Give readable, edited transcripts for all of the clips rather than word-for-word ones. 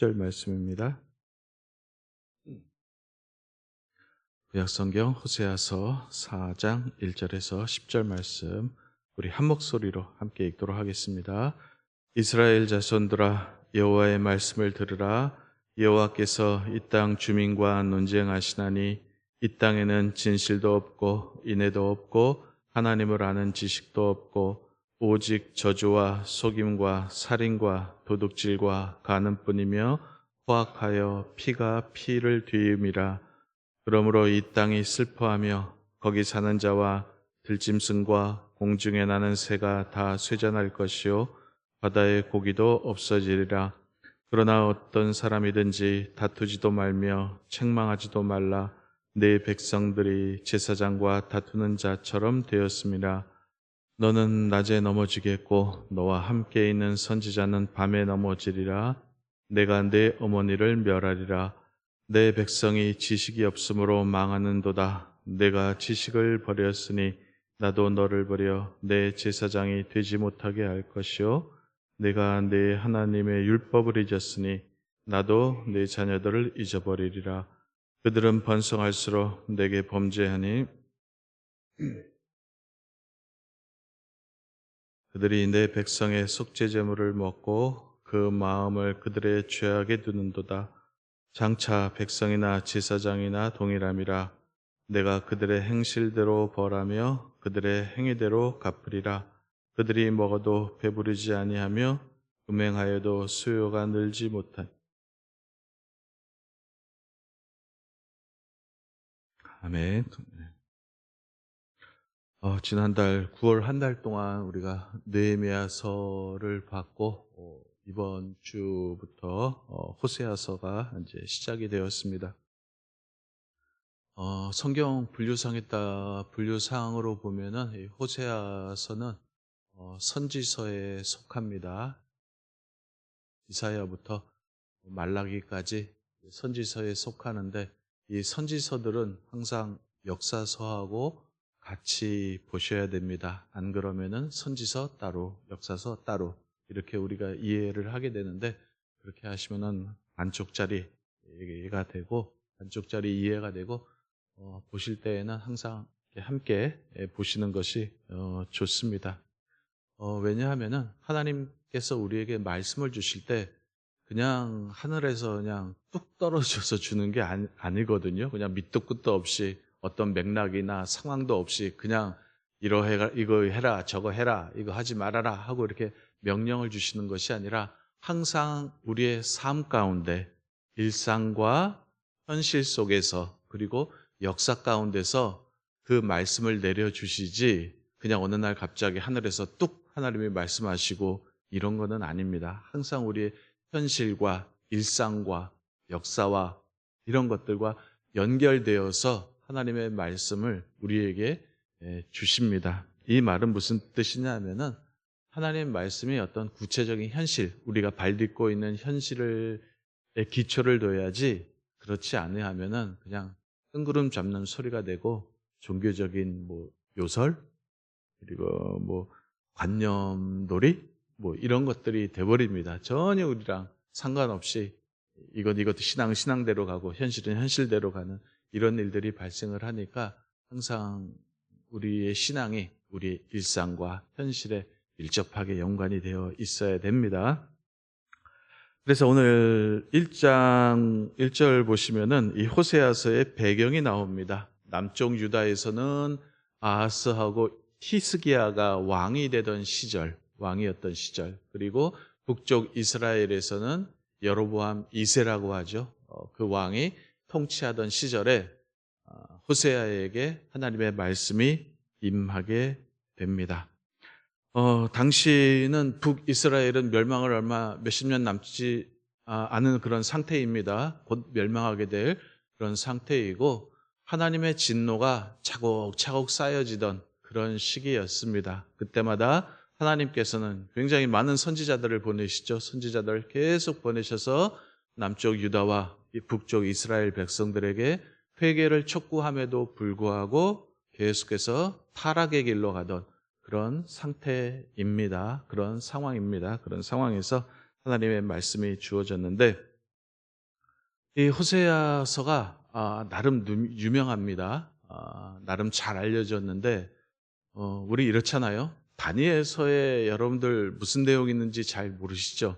절 말씀입니다. 구약성경 호세아서 4장 1절에서 10절 말씀 우리 한 목소리로 함께 읽도록 하겠습니다. 이스라엘 자손들아 여호와의 말씀을 들으라. 여호와께서 이 땅 주민과 논쟁하시나니 이 땅에는 진실도 없고 인애도 없고 하나님을 아는 지식도 없고 오직 저주와 속임과 살인과 도둑질과 간음뿐이며 포악하여 피가 피를 뒤음이라. 그러므로 이 땅이 슬퍼하며 거기 사는 자와 들짐승과 공중에 나는 새가 다 쇠잔할 것이요 바다의 고기도 없어지리라. 그러나 어떤 사람이든지 다투지도 말며 책망하지도 말라. 내 백성들이 제사장과 다투는 자처럼 되었습니다. 너는 낮에 넘어지겠고 너와 함께 있는 선지자는 밤에 넘어지리라. 내가 내 어머니를 멸하리라. 내 백성이 지식이 없으므로 망하는도다. 내가 지식을 버렸으니 나도 너를 버려 내 제사장이 되지 못하게 할 것이요 내가 내 하나님의 율법을 잊었으니 나도 내 자녀들을 잊어버리리라. 그들은 번성할수록 내게 범죄하니 그들이 내 백성의 속죄제물을 먹고 그 마음을 그들의 죄악에 두는도다. 장차 백성이나 제사장이나 동일함이라. 내가 그들의 행실대로 벌하며 그들의 행위대로 갚으리라. 그들이 먹어도 배부르지 아니하며 음행하여도 수요가 늘지 못한. 아멘. 지난달 9월 한 달 동안 우리가 느헤미야서를 받고 이번 주부터 호세아서가 이제 시작이 되었습니다. 성경 분류상으로 보면은 이 호세아서는 선지서에 속합니다. 이사야부터 말라기까지 선지서에 속하는데 이 선지서들은 항상 역사서하고 같이 보셔야 됩니다. 안 그러면은 선지서 따로, 역사서 따로 이렇게 우리가 이해를 하게 되는데 그렇게 하시면은 반쪽짜리 이해가 되고 보실 때에는 항상 함께 보시는 것이 좋습니다. 왜냐하면은 하나님께서 우리에게 말씀을 주실 때 그냥 하늘에서 그냥 뚝 떨어져서 주는 게 아니거든요. 그냥 밑도 끝도 없이 어떤 맥락이나 상황도 없이 그냥 이거 해라, 저거 해라, 이거 하지 말아라 하고 이렇게 명령을 주시는 것이 아니라 항상 우리의 삶 가운데 일상과 현실 속에서 그리고 역사 가운데서 그 말씀을 내려주시지 그냥 어느 날 갑자기 하늘에서 뚝 하나님이 말씀하시고 이런 거는 아닙니다. 항상 우리의 현실과 일상과 역사와 이런 것들과 연결되어서 하나님의 말씀을 우리에게 주십니다. 이 말은 무슨 뜻이냐면은 하나님의 말씀이 어떤 구체적인 현실, 우리가 발딛고 있는 현실에 기초를 둬야지 그렇지 않으면은 그냥 뜬구름 잡는 소리가 되고 종교적인 요설 그리고 관념놀이 이런 것들이 돼버립니다. 전혀 우리랑 상관없이 이것도 신앙은 신앙대로 가고 현실은 현실대로 가는 이런 일들이 발생을 하니까 항상 우리의 신앙이 우리의 일상과 현실에 밀접하게 연관이 되어 있어야 됩니다. 그래서 오늘 1장 1절 보시면은 이 호세아서의 배경이 나옵니다. 남쪽 유다에서는 아하스하고 히스기야가 왕이었던 시절, 그리고 북쪽 이스라엘에서는 여로보암 2세라고 하죠. 그 왕이 통치하던 시절에 호세아에게 하나님의 말씀이 임하게 됩니다. 당시는 북이스라엘은 멸망을 얼마 몇십 년 남지 않은 그런 상태입니다. 곧 멸망하게 될 그런 상태이고 하나님의 진노가 차곡차곡 쌓여지던 그런 시기였습니다. 그때마다 하나님께서는 굉장히 많은 선지자들을 보내시죠. 선지자들을 계속 보내셔서 남쪽 유다와 북쪽 이스라엘 백성들에게 회개를 촉구함에도 불구하고 계속해서 타락의 길로 가던 그런 상태입니다. 그런 상황입니다. 그런 상황에서 하나님의 말씀이 주어졌는데 이 호세아서가 나름 유명합니다. 나름 잘 알려졌는데 우리 이렇잖아요. 다니엘서에 여러분들 무슨 내용이 있는지 잘 모르시죠?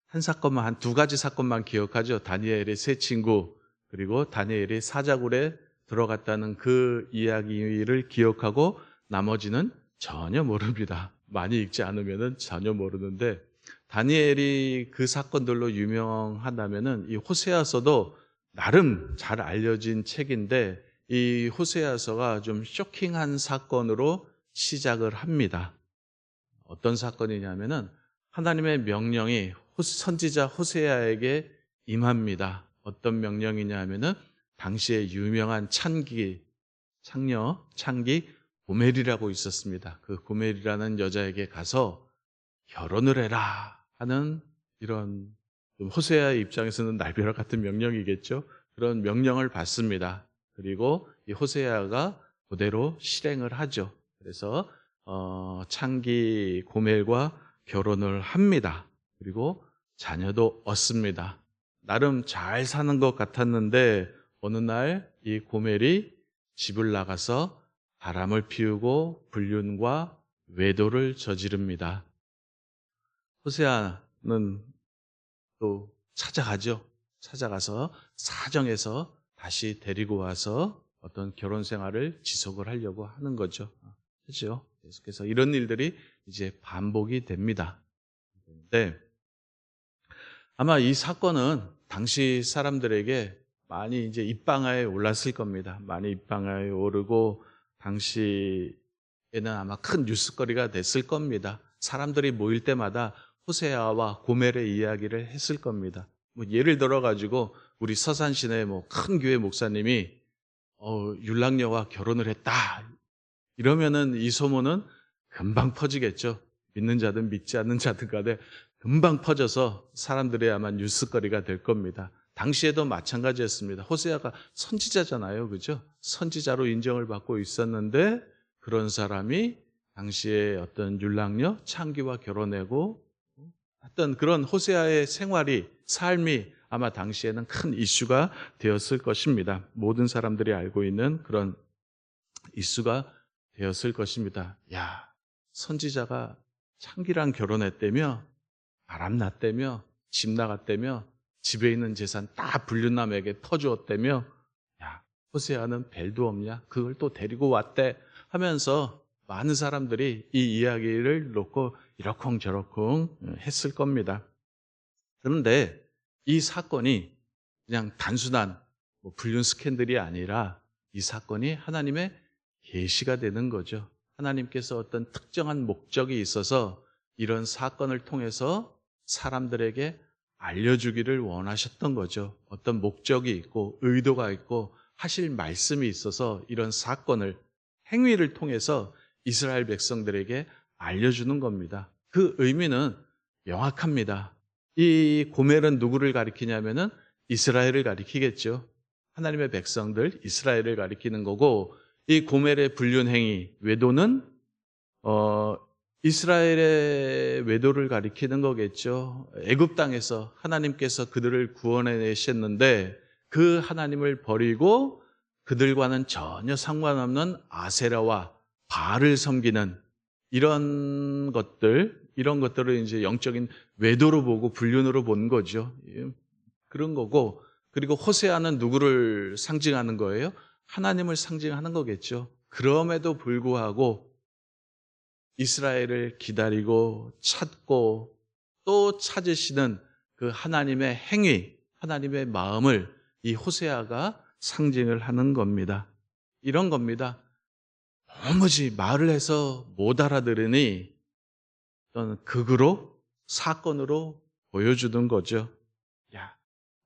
한 사건만, 한 두 가지 사건만 기억하죠. 다니엘의 세 친구, 그리고 다니엘이 사자굴에 들어갔다는 그 이야기를 기억하고 나머지는 전혀 모릅니다. 많이 읽지 않으면 전혀 모르는데, 다니엘이 그 사건들로 유명하다면은 이 호세아서도 나름 잘 알려진 책인데, 이 호세아서가 좀 쇼킹한 사건으로 시작을 합니다. 어떤 사건이냐면은 하나님의 명령이 선지자 호세아에게 임합니다. 어떤 명령이냐 하면은 당시에 유명한 창기 고멜이라고 있었습니다. 그 고멜이라는 여자에게 가서 결혼을 해라 하는, 이런 호세아의 입장에서는 날벼락 같은 명령이겠죠. 그런 명령을 받습니다. 그리고 이 호세아가 그대로 실행을 하죠. 그래서 창기 고멜과 결혼을 합니다. 그리고 자녀도 얻습니다. 나름 잘 사는 것 같았는데 어느 날 이 고멜이 집을 나가서 바람을 피우고 불륜과 외도를 저지릅니다. 호세아는 또 찾아가죠. 찾아가서 사정해서 다시 데리고 와서 어떤 결혼 생활을 지속을 하려고 하는 거죠. 그렇죠? 계속해서 이런 일들이 이제 반복이 됩니다. 근데 아마 이 사건은 당시 사람들에게 많이 이제 입방아에 올랐을 겁니다. 많이 입방아에 오르고 당시에는 아마 큰 뉴스거리가 됐을 겁니다. 사람들이 모일 때마다 호세아와 고멜의 이야기를 했을 겁니다. 뭐 예를 들어 가지고 우리 서산 시내 뭐 큰 교회 목사님이 율랑녀와 결혼을 했다. 이러면은 이 소문은 금방 퍼지겠죠. 믿는 자든 믿지 않는 자든 간에 금방 퍼져서 사람들의 아마 뉴스거리가 될 겁니다. 당시에도 마찬가지였습니다. 호세아가 선지자잖아요. 그죠? 선지자로 인정을 받고 있었는데 그런 사람이 당시에 어떤 율랑녀 창기와 결혼하고 어떤 그런 호세아의 삶이 아마 당시에는 큰 이슈가 되었을 것입니다. 모든 사람들이 알고 있는 그런 이슈가 되었을 것입니다. 야, 선지자가 창기랑 결혼했다며, 바람났다며, 집 나갔다며, 집에 있는 재산 다 불륜남에게 터주었다며, 야, 호세아는 벨도 없냐? 그걸 또 데리고 왔대 하면서 많은 사람들이 이 이야기를 놓고 이러쿵저러쿵 했을 겁니다. 그런데 이 사건이 그냥 단순한 불륜 스캔들이 아니라 이 사건이 하나님의 계시가 되는 거죠. 하나님께서 어떤 특정한 목적이 있어서 이런 사건을 통해서 사람들에게 알려주기를 원하셨던 거죠. 어떤 목적이 있고 의도가 있고 하실 말씀이 있어서 이런 사건을, 행위를 통해서 이스라엘 백성들에게 알려주는 겁니다. 그 의미는 명확합니다. 이 고멜은 누구를 가리키냐면은 이스라엘을 가리키겠죠. 하나님의 백성들, 이스라엘을 가리키는 거고, 이 고멜의 불륜 행위, 외도는 이스라엘의 외도를 가리키는 거겠죠. 애굽 땅에서 하나님께서 그들을 구원해 내셨는데 그 하나님을 버리고 그들과는 전혀 상관없는 아세라와 바알을 섬기는 이런 것들을 이제 영적인 외도로 보고 불륜으로 본 거죠. 그런 거고, 그리고 호세아는 누구를 상징하는 거예요? 하나님을 상징하는 거겠죠. 그럼에도 불구하고 이스라엘을 기다리고 찾고 또 찾으시는 그 하나님의 행위, 하나님의 마음을 이 호세아가 상징을 하는 겁니다. 이런 겁니다. 도무지 말을 해서 못 알아들으니 어떤 극으로, 사건으로 보여주는 거죠. 야,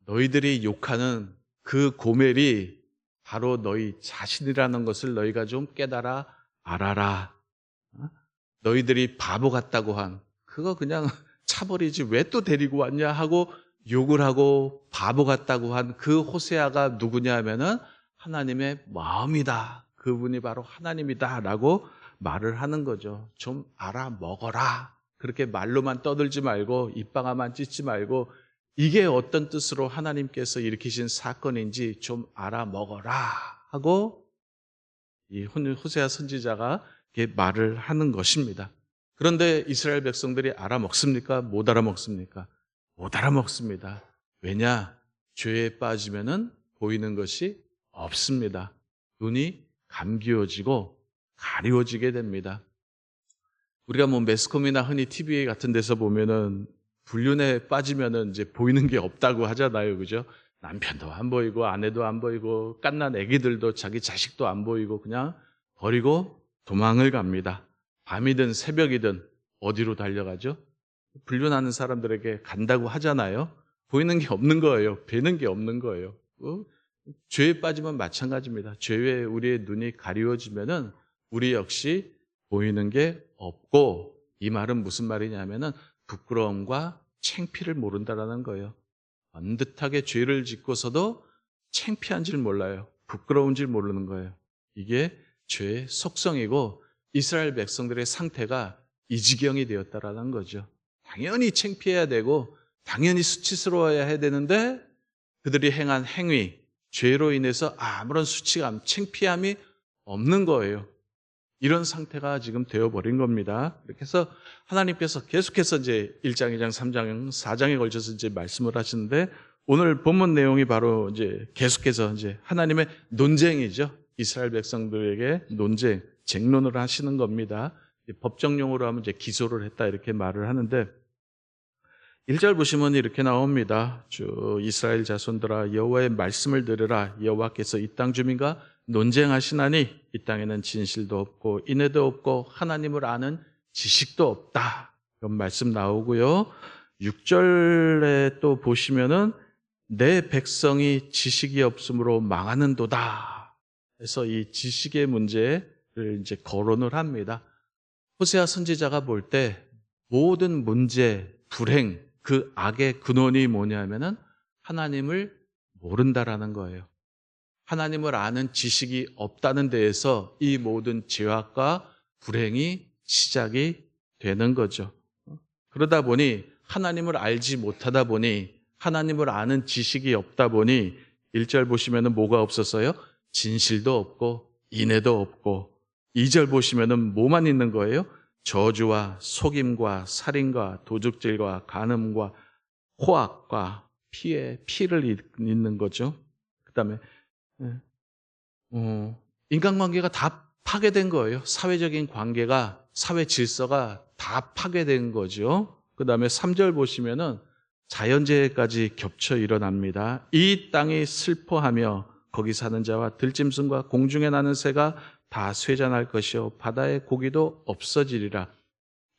너희들이 욕하는 그 고멜이 바로 너희 자신이라는 것을 너희가 좀 깨달아 알아라. 너희들이 바보 같다고 한 그거 그냥 차버리지 왜 또 데리고 왔냐 하고 욕을 하고 바보 같다고 한 그 호세아가 누구냐 하면은 하나님의 마음이다. 그분이 바로 하나님이다 라고 말을 하는 거죠. 좀 알아먹어라. 그렇게 말로만 떠들지 말고 입방아만 찢지 말고 이게 어떤 뜻으로 하나님께서 일으키신 사건인지 좀 알아먹어라 하고 이 호세아 선지자가 이렇게 말을 하는 것입니다. 그런데 이스라엘 백성들이 알아먹습니까? 못 알아먹습니까? 못 알아먹습니다. 왜냐? 죄에 빠지면은 보이는 것이 없습니다. 눈이 감기워지고 가리워지게 됩니다. 우리가 뭐 매스컴이나 흔히 TV 같은 데서 보면은 불륜에 빠지면은 이제 보이는 게 없다고 하잖아요. 그죠? 남편도 안 보이고 아내도 안 보이고 갓난 아기들도 자기 자식도 안 보이고 그냥 버리고 도망을 갑니다. 밤이든 새벽이든 어디로 달려가죠? 불륜하는 사람들에게 간다고 하잖아요. 보이는 게 없는 거예요. 뵈는 게 없는 거예요. 죄에 빠지면 마찬가지입니다. 죄에 우리의 눈이 가리워지면은 우리 역시 보이는 게 없고, 이 말은 무슨 말이냐면은 부끄러움과 창피를 모른다라는 거예요. 번듯하게 죄를 짓고서도 창피한 줄 몰라요. 부끄러운 줄 모르는 거예요. 이게 죄의 속성이고 이스라엘 백성들의 상태가 이 지경이 되었다라는 거죠. 당연히 창피해야 되고 당연히 수치스러워야 해야 되는데 그들이 행한 행위, 죄로 인해서 아무런 수치감, 창피함이 없는 거예요. 이런 상태가 지금 되어버린 겁니다. 이렇게 해서 하나님께서 계속해서 이제 1장, 2장, 3장, 4장에 걸쳐서 이제 말씀을 하시는데 오늘 본문 내용이 바로 이제 계속해서 이제 하나님의 논쟁이죠. 이스라엘 백성들에게 논쟁, 쟁론을 하시는 겁니다. 법정용어로 하면 이제 기소를 했다 이렇게 말을 하는데 1절 보시면 이렇게 나옵니다. 주 이스라엘 자손들아 여호와의 말씀을 들으라. 여호와께서 이 땅 주민과 논쟁하시나니 이 땅에는 진실도 없고 인애도 없고 하나님을 아는 지식도 없다. 이런 말씀 나오고요. 6절에 또 보시면은 내 백성이 지식이 없으므로 망하는도다. 그래서 이 지식의 문제를 이제 거론을 합니다. 호세아 선지자가 볼 때 모든 문제, 불행, 그 악의 근원이 뭐냐면은 하나님을 모른다라는 거예요. 하나님을 아는 지식이 없다는 데에서 이 모든 죄악과 불행이 시작이 되는 거죠. 그러다 보니 하나님을 알지 못하다 보니 하나님을 아는 지식이 없다 보니 1절 보시면은 뭐가 없었어요? 진실도 없고 인애도 없고 2절 보시면은 뭐만 있는 거예요? 저주와 속임과 살인과 도둑질과 간음과 호악과 피를 잇는 거죠. 그 다음에 인간관계가 다 파괴된 거예요. 사회적인 관계가, 사회 질서가 다 파괴된 거죠. 그 다음에 3절 보시면은 자연재해까지 겹쳐 일어납니다. 이 땅이 슬퍼하며 거기 사는 자와 들짐승과 공중에 나는 새가 다 쇠잔할 것이요 바다의 고기도 없어지리라.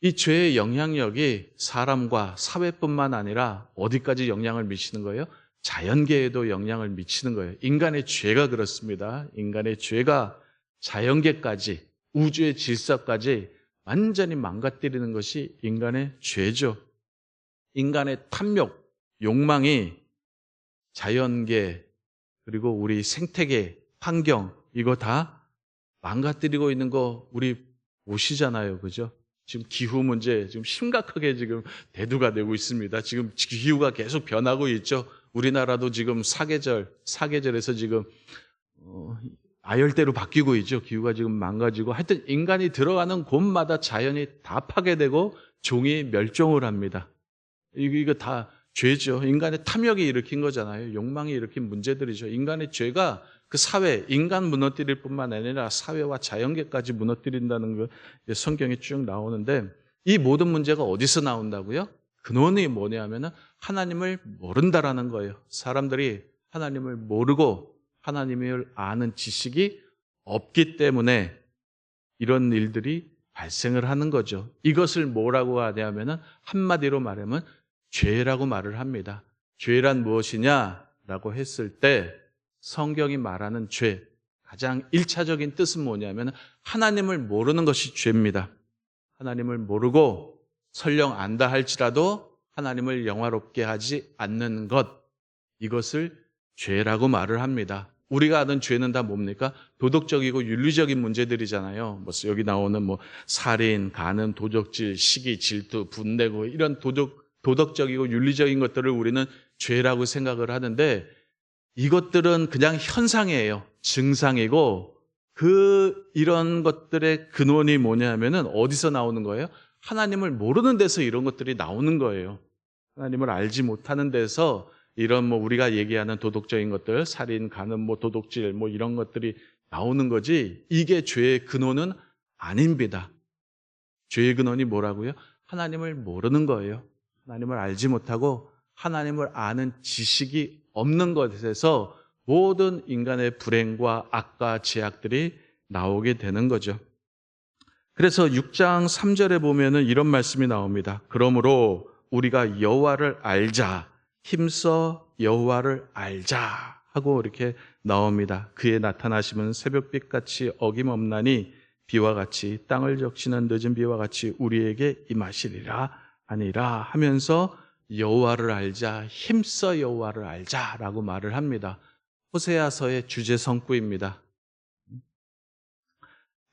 이 죄의 영향력이 사람과 사회뿐만 아니라 어디까지 영향을 미치는 거예요? 자연계에도 영향을 미치는 거예요. 인간의 죄가 그렇습니다. 인간의 죄가 자연계까지, 우주의 질서까지 완전히 망가뜨리는 것이 인간의 죄죠. 인간의 탐욕, 욕망이 자연계, 그리고 우리 생태계, 환경, 이거 다 망가뜨리고 있는 거 우리 보시잖아요. 그죠? 지금 기후 문제 지금 심각하게 지금 대두가 되고 있습니다. 지금 기후가 계속 변하고 있죠. 우리나라도 지금 사계절에서 지금 아열대로 바뀌고 있죠. 기후가 지금 망가지고 하여튼 인간이 들어가는 곳마다 자연이 다 파괴되고 종이 멸종을 합니다. 이거 다 죄죠. 인간의 탐욕이 일으킨 거잖아요. 욕망이 일으킨 문제들이죠. 인간의 죄가 그 사회, 인간 무너뜨릴 뿐만 아니라 사회와 자연계까지 무너뜨린다는 거 성경에 쭉 나오는데 이 모든 문제가 어디서 나온다고요? 근원이 뭐냐면은 하나님을 모른다라는 거예요. 사람들이 하나님을 모르고 하나님을 아는 지식이 없기 때문에 이런 일들이 발생을 하는 거죠. 이것을 뭐라고 하냐면은 한마디로 말하면 죄라고 말을 합니다. 죄란 무엇이냐라고 했을 때 성경이 말하는 죄, 가장 1차적인 뜻은 뭐냐면 하나님을 모르는 것이 죄입니다. 하나님을 모르고 설령 안다 할지라도 하나님을 영화롭게 하지 않는 것, 이것을 죄라고 말을 합니다. 우리가 아는 죄는 다 뭡니까? 도덕적이고 윤리적인 문제들이잖아요. 뭐 여기 나오는 뭐 살인, 간음, 도적질, 시기, 질투, 분내고 이런 도덕적이고 윤리적인 것들을 우리는 죄라고 생각을 하는데 이것들은 그냥 현상이에요. 증상이고 이런 것들의 근원이 뭐냐면은 어디서 나오는 거예요? 하나님을 모르는 데서 이런 것들이 나오는 거예요. 하나님을 알지 못하는 데서 이런 우리가 얘기하는 도덕적인 것들, 살인, 간음, 도둑질 이런 것들이 나오는 거지 이게 죄의 근원은 아닙니다. 죄의 근원이 뭐라고요? 하나님을 모르는 거예요. 하나님을 알지 못하고 하나님을 아는 지식이 없는 것에서 모든 인간의 불행과 악과 죄악들이 나오게 되는 거죠. 그래서 6장 3절에 보면은 이런 말씀이 나옵니다. 그러므로 우리가 여호와를 알자, 힘써 여호와를 알자 하고 이렇게 나옵니다. 그의 나타나심은 새벽빛같이 어김없나니 비와 같이 땅을 적시는 늦은 비와 같이 우리에게 임하시리라 아니라 하면서 여호와를 알자, 힘써 여호와를 알자라고 말을 합니다. 호세아서의 주제 성구입니다.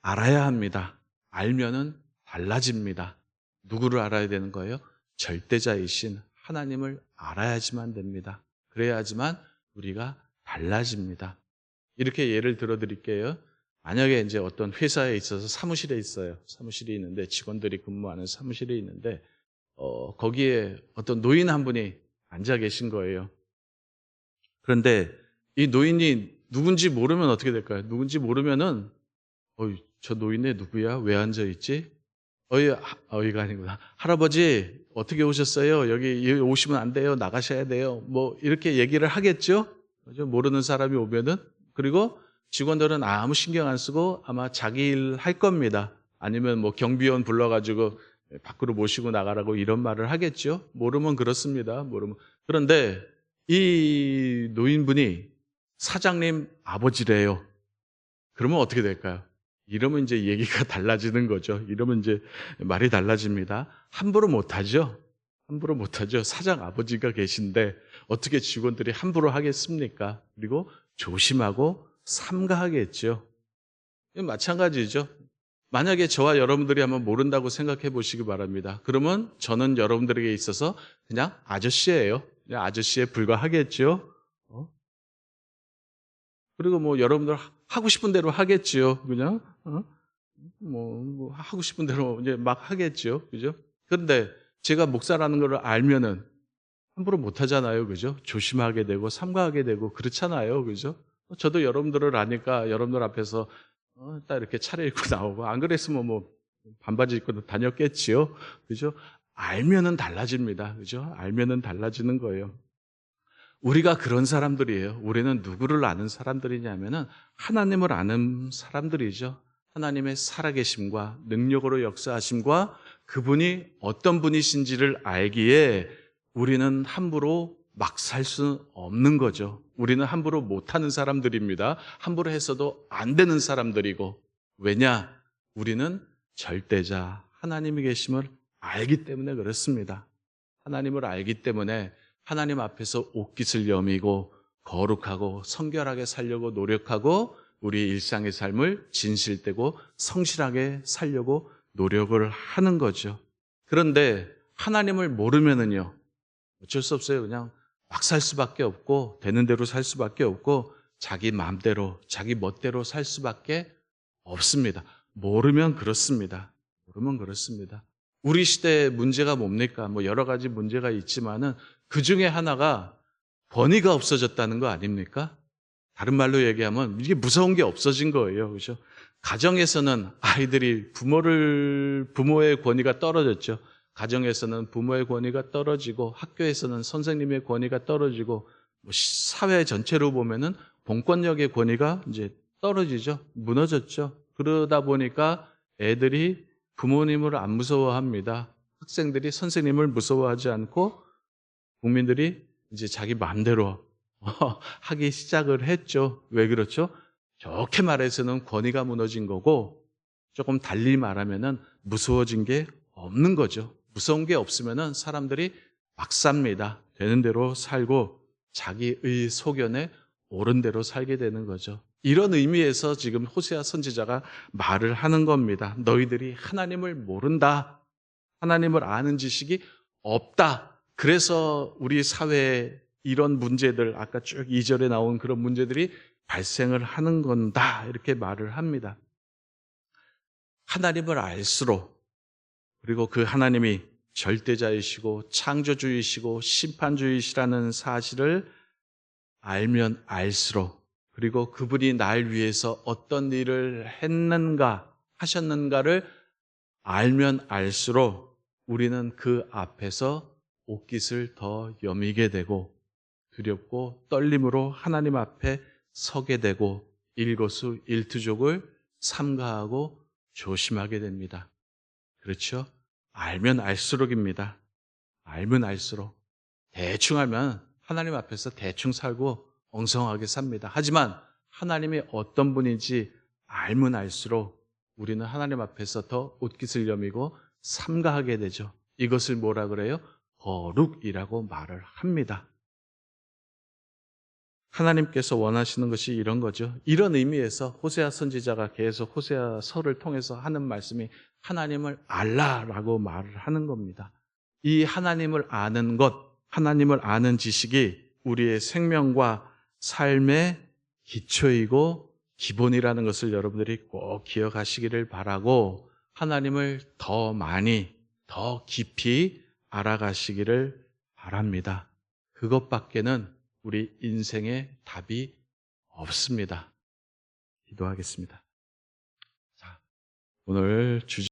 알아야 합니다. 알면은 달라집니다. 누구를 알아야 되는 거예요? 절대자이신 하나님을 알아야지만 됩니다. 그래야지만 우리가 달라집니다. 이렇게 예를 들어 드릴게요. 만약에 이제 어떤 회사에 있어서 사무실에 있어요. 사무실이 있는데 직원들이 근무하는 사무실이 있는데 거기에 어떤 노인 한 분이 앉아 계신 거예요. 그런데 이 노인이 누군지 모르면 어떻게 될까요? 누군지 모르면은 저 노인네 누구야? 왜 앉아 있지? 어이가 아니구나. 할아버지 어떻게 오셨어요? 여기 오시면 안 돼요. 나가셔야 돼요. 이렇게 얘기를 하겠죠? 그죠? 모르는 사람이 오면은. 그리고 직원들은 아무 신경 안 쓰고 아마 자기 일 할 겁니다. 아니면 경비원 불러가지고 밖으로 모시고 나가라고 이런 말을 하겠죠? 모르면 그렇습니다. 모르면. 그런데 이 노인분이 사장님 아버지래요. 그러면 어떻게 될까요? 이러면 이제 얘기가 달라지는 거죠. 이러면 이제 말이 달라집니다. 함부로 못하죠. 함부로 못하죠. 사장 아버지가 계신데 어떻게 직원들이 함부로 하겠습니까? 그리고 조심하고 삼가하겠죠. 마찬가지죠. 만약에 저와 여러분들이 한번 모른다고 생각해 보시기 바랍니다. 그러면 저는 여러분들에게 있어서 그냥 아저씨예요. 그냥 아저씨에 불과하겠죠. 그리고 여러분들 하고 싶은 대로 하겠지요. 그냥 하고 싶은 대로 이제 막 하겠죠. 그죠? 그런데 제가 목사라는 걸 알면은 함부로 못 하잖아요. 그죠? 조심하게 되고 삼가하게 되고 그렇잖아요. 그죠? 저도 여러분들을 아니까 여러분들 앞에서 딱 이렇게 차려입고 나오고 안 그랬으면 반바지 입고 다녔겠지요. 그죠? 알면은 달라집니다. 그죠? 알면은 달라지는 거예요. 우리가 그런 사람들이에요. 우리는 누구를 아는 사람들이냐면은 하나님을 아는 사람들이죠. 하나님의 살아계심과 능력으로 역사하심과 그분이 어떤 분이신지를 알기에 우리는 함부로 막 살 수 없는 거죠. 우리는 함부로 못하는 사람들입니다. 함부로 해서도 안 되는 사람들이고. 왜냐? 우리는 절대자 하나님이 계심을 알기 때문에 그렇습니다. 하나님을 알기 때문에 하나님 앞에서 옷깃을 여미고 거룩하고 성결하게 살려고 노력하고 우리 일상의 삶을 진실되고 성실하게 살려고 노력을 하는 거죠. 그런데 하나님을 모르면은요, 어쩔 수 없어요. 그냥 막 살 수밖에 없고 되는 대로 살 수밖에 없고 자기 마음대로 자기 멋대로 살 수밖에 없습니다. 모르면 그렇습니다. 모르면 그렇습니다. 우리 시대의 문제가 뭡니까? 여러 가지 문제가 있지만은 그 중에 하나가 번의가 없어졌다는 거 아닙니까? 다른 말로 얘기하면 이게 무서운 게 없어진 거예요. 그죠? 가정에서는 아이들이 부모의 권위가 떨어졌죠. 가정에서는 부모의 권위가 떨어지고 학교에서는 선생님의 권위가 떨어지고 사회 전체로 보면은 공권력의 권위가 이제 떨어지죠. 무너졌죠. 그러다 보니까 애들이 부모님을 안 무서워합니다. 학생들이 선생님을 무서워하지 않고 국민들이 이제 자기 마음대로 하기 시작을 했죠. 왜 그렇죠? 좋게 말해서는 권위가 무너진 거고 조금 달리 말하면은 무서워진 게 없는 거죠. 무서운 게 없으면은 사람들이 막 삽니다. 되는 대로 살고 자기의 소견에 옳은 대로 살게 되는 거죠. 이런 의미에서 지금 호세아 선지자가 말을 하는 겁니다. 너희들이 하나님을 모른다. 하나님을 아는 지식이 없다. 그래서 우리 사회에 이런 문제들, 아까 쭉 2절에 나온 그런 문제들이 발생을 하는 건다. 이렇게 말을 합니다. 하나님을 알수록, 그리고 그 하나님이 절대자이시고 창조주이시고 심판주이시라는 사실을 알면 알수록, 그리고 그분이 날 위해서 어떤 일을 하셨는가를 알면 알수록 우리는 그 앞에서 옷깃을 더 여미게 되고 두렵고 떨림으로 하나님 앞에 서게 되고 일거수일투족을 삼가하고 조심하게 됩니다. 그렇죠? 알면 알수록입니다. 알면 알수록. 대충 하면 하나님 앞에서 대충 살고 엉성하게 삽니다. 하지만 하나님이 어떤 분인지 알면 알수록 우리는 하나님 앞에서 더 옷깃을 여미고 삼가하게 되죠. 이것을 뭐라 그래요? 거룩이라고 말을 합니다. 하나님께서 원하시는 것이 이런 거죠. 이런 의미에서 호세아 선지자가 계속 호세아서를 통해서 하는 말씀이 하나님을 알라라고 말을 하는 겁니다. 이 하나님을 아는 것, 하나님을 아는 지식이 우리의 생명과 삶의 기초이고 기본이라는 것을 여러분들이 꼭 기억하시기를 바라고, 하나님을 더 많이, 더 깊이 알아가시기를 바랍니다. 그것밖에는 우리 인생의 답이 없습니다. 기도하겠습니다. 자, 오늘 주제